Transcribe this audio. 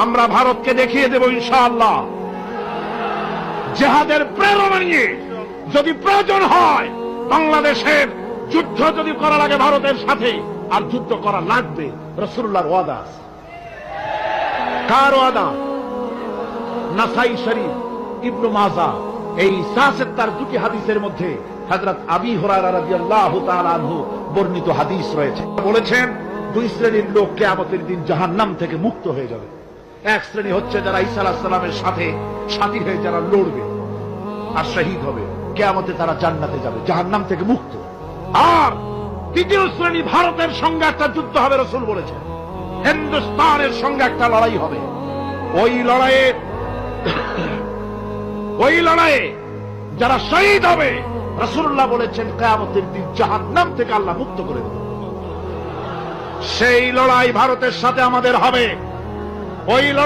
আমরা ভারতকে দেখিয়ে দেব ইনশাআল্লাহ জিহাদের প্রেরণা নিয়ে যদি প্রয়োজন হয় বাংলাদেশের যুদ্ধ যদি করা লাগে ভারতের সাথে, আর যুদ্ধ করা লাগবে, রাসূলুল্লাহর ওয়াদা আছে। কার ওয়াদা? নাসাই শরীফ, ইবনে মাজাহ, এই তার দুটি হাদিসের মধ্যে হযরত আবী হুরায়রা রাদিয়াল্লাহু তাআলা আনহু বর্ণিত হাদিস রয়েছে। বলেছেন দুই শ্রেণীর লোক কিয়ামতের দিন জাহান্নাম থেকে মুক্ত হয়ে যাবে। এক শ্রেণী হচ্ছে যারা ঈসা আলাইহিস সালামের সাথে সাথী হয়ে যারা লড়বে আর শহীদ হবে, কিয়ামতে তারা জান্নাতে যাবে, জাহান্নাম থেকে মুক্ত। আর দ্বিতীয় শ্রেণী, ভারতের সঙ্গে একটা যুদ্ধ হবে, রাসূল বলেছেন হিন্দুস্তানের সঙ্গে একটা লড়াই হবে। ওই লড়াইয়ে যারা শহীদ হবে, রাসূলুল্লাহ বলেছেন কিয়ামতের দিন জাহান্নাম থেকে আল্লাহ মুক্ত করে দেবে। সেই লড়াই ভারতের সাথে আমাদের হবে। ওই লড়াই